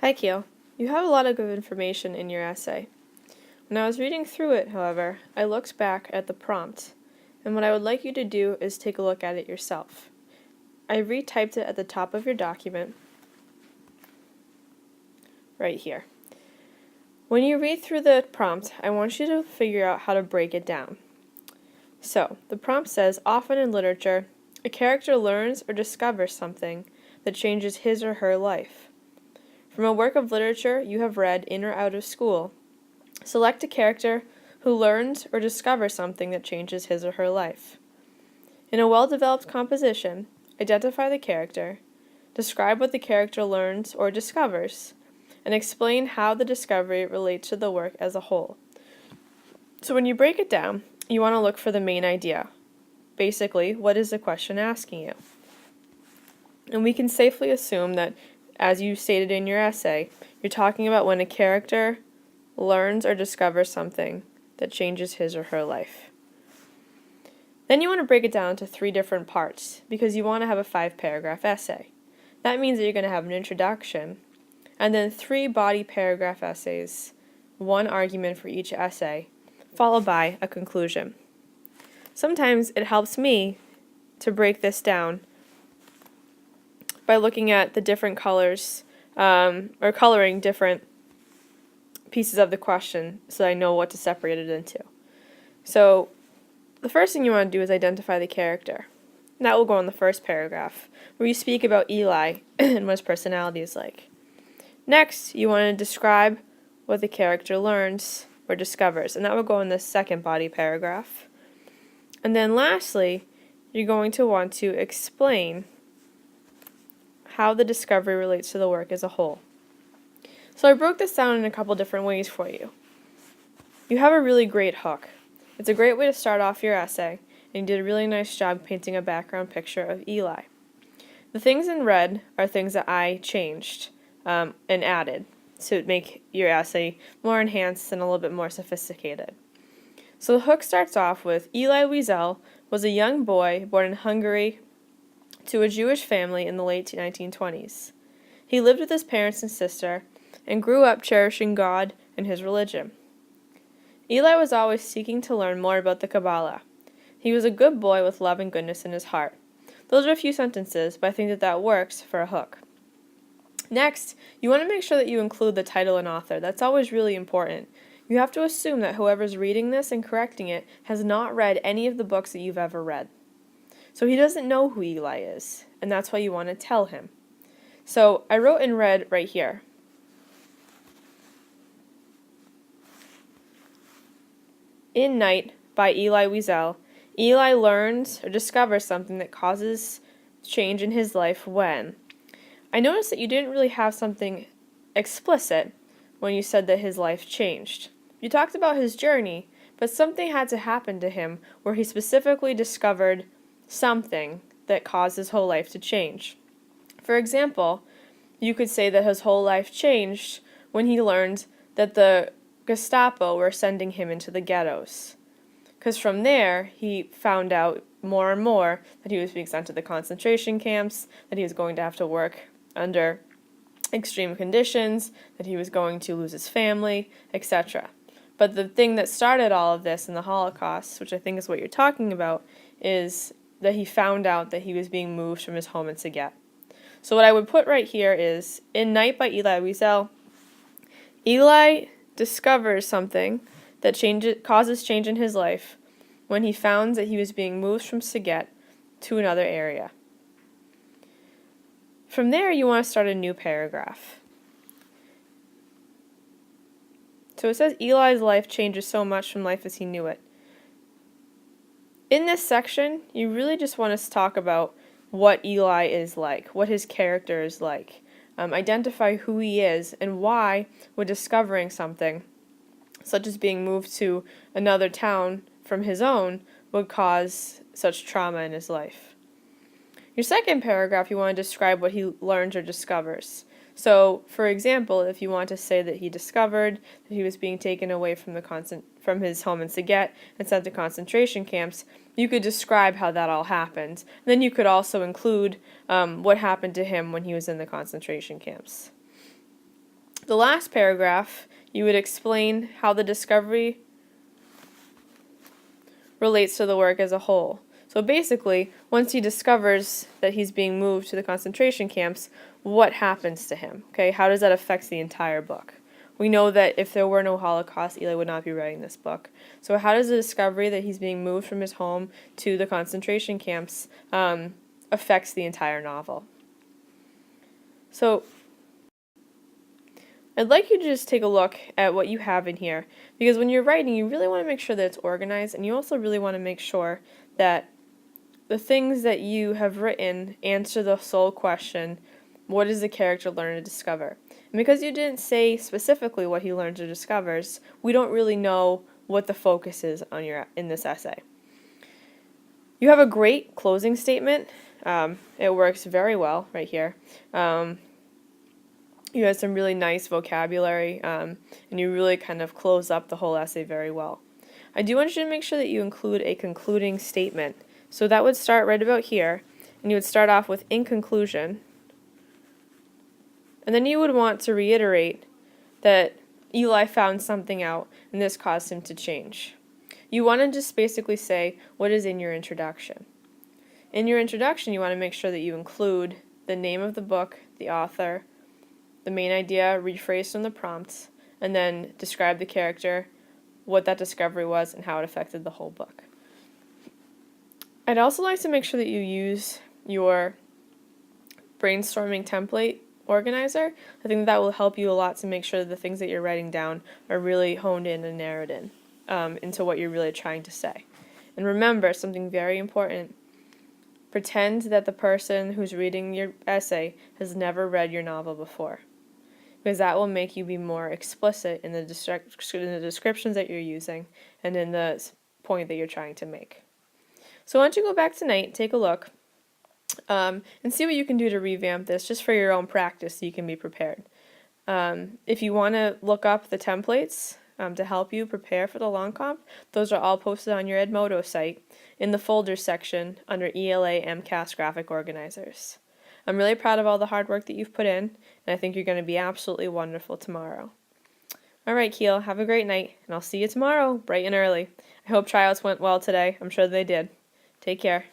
Hi, Keel. You have a lot of good information in your essay. When I was reading through it, however, I looked back at the prompt, and what I would like you to do is take a look at it yourself. I retyped it at the top of your document, right here. When you read through the prompt, I want you to figure out how to break it down. So, the prompt says, often in literature, a character learns or discovers something that changes his or her life. From a work of literature you have read in or out of school, select a character who learns or discovers something that changes his or her life. In a well-developed composition, identify the character, describe what the character learns or discovers, and explain how the discovery relates to the work as a whole. So when you break it down, you want to look for the main idea. Basically, what is the question asking you? And we can safely assume that, as you stated in your essay, you're talking about when a character learns or discovers something that changes his or her life. Then you want to break it down into 3 different parts, because you want to have a 5-paragraph essay. That means that you're going to have an introduction, and then 3 body paragraph essays, 1 argument for each essay, followed by a conclusion. Sometimes it helps me to break this down by looking at the different colors, or coloring different pieces of the question so I know what to separate it into. So the first thing you want to do is identify the character. And that will go in the first paragraph, where you speak about Eli and what his personality is like. Next, you want to describe what the character learns or discovers, and that will go in the second body paragraph. And then lastly, you're going to want to explain how the discovery relates to the work as a whole. So I broke this down in a couple different ways for you. You have a really great hook. It's a great way to start off your essay, and you did a really nice job painting a background picture of Eli. The things in red are things that I changed and added to make your essay more enhanced and a little bit more sophisticated. So the hook starts off with, Eli Wiesel was a young boy born in Hungary to a Jewish family in the late 1920s. He lived with his parents and sister and grew up cherishing God and his religion. Eli was always seeking to learn more about the Kabbalah. He was a good boy with love and goodness in his heart. Those are a few sentences, but I think that works for a hook. Next, you want to make sure that you include the title and author. That's always really important. You have to assume that whoever's reading this and correcting it has not read any of the books that you've ever read. So he doesn't know who Eli is, and that's why you want to tell him. So I wrote in red right here. In Night by Eli Wiesel, Eli learns or discovers something that causes change in his life when. I noticed that you didn't really have something explicit when you said that his life changed. You talked about his journey, but something had to happen to him where he specifically discovered something that caused his whole life to change. For example, you could say that his whole life changed when he learned that the Gestapo were sending him into the ghettos. Because from there, he found out more and more that he was being sent to the concentration camps, that he was going to have to work under extreme conditions, that he was going to lose his family, etc. But the thing that started all of this in the Holocaust, which I think is what you're talking about, is that he found out that he was being moved from his home in Saget. So what I would put right here is, In Night by Eli Wiesel, Eli discovers something that causes change in his life when he found that he was being moved from Saget to another area. From there, you want to start a new paragraph. So it says Eli's life changes so much from life as he knew it. In this section, you really just want to talk about what Eli is like, what his character is like. Identify who he is and why, when discovering something, such as being moved to another town from his own, would cause such trauma in his life. Your second paragraph, you want to describe what he learns or discovers. So, for example, if you want to say that he discovered that he was being taken away from his home in Saget and sent to concentration camps, you could describe how that all happened. And then you could also include what happened to him when he was in the concentration camps. The last paragraph, you would explain how the discovery relates to the work as a whole. So basically, once he discovers that he's being moved to the concentration camps, what happens to him? Okay, how does that affect the entire book? We know that if there were no Holocaust, Eli would not be writing this book. So how does the discovery that he's being moved from his home to the concentration camps affects the entire novel? So I'd like you to just take a look at what you have in here, because when you're writing, you really want to make sure that it's organized, and you also really want to make sure that the things that you have written answer the sole question, what does the character learn to discover? And because you didn't say specifically what he learns or discovers, we don't really know what the focus is in this essay. You have a great closing statement. It works very well right here. You have some really nice vocabulary, and you really kind of close up the whole essay very well. I do want you to make sure that you include a concluding statement. So that would start right about here, and you would start off with "in conclusion," and then you would want to reiterate that Eli found something out, and this caused him to change. You want to just basically say what is in your introduction. In your introduction, you want to make sure that you include the name of the book, the author, the main idea rephrased from the prompts, and then describe the character, what that discovery was, and how it affected the whole book. I'd also like to make sure that you use your brainstorming template organizer. I think that will help you a lot to make sure that the things that you're writing down are really honed in and narrowed in into what you're really trying to say. And remember, something very important, pretend that the person who's reading your essay has never read your novel before, because that will make you be more explicit in the descriptions that you're using and in the point that you're trying to make. So why don't you go back tonight, take a look, and see what you can do to revamp this just for your own practice so you can be prepared. If you want to look up the templates to help you prepare for the long comp, those are all posted on your Edmodo site in the folders section under ELA MCAS Graphic Organizers. I'm really proud of all the hard work that you've put in, and I think you're going to be absolutely wonderful tomorrow. All right, Keel, have a great night, and I'll see you tomorrow, bright and early. I hope tryouts went well today. I'm sure they did. Take care.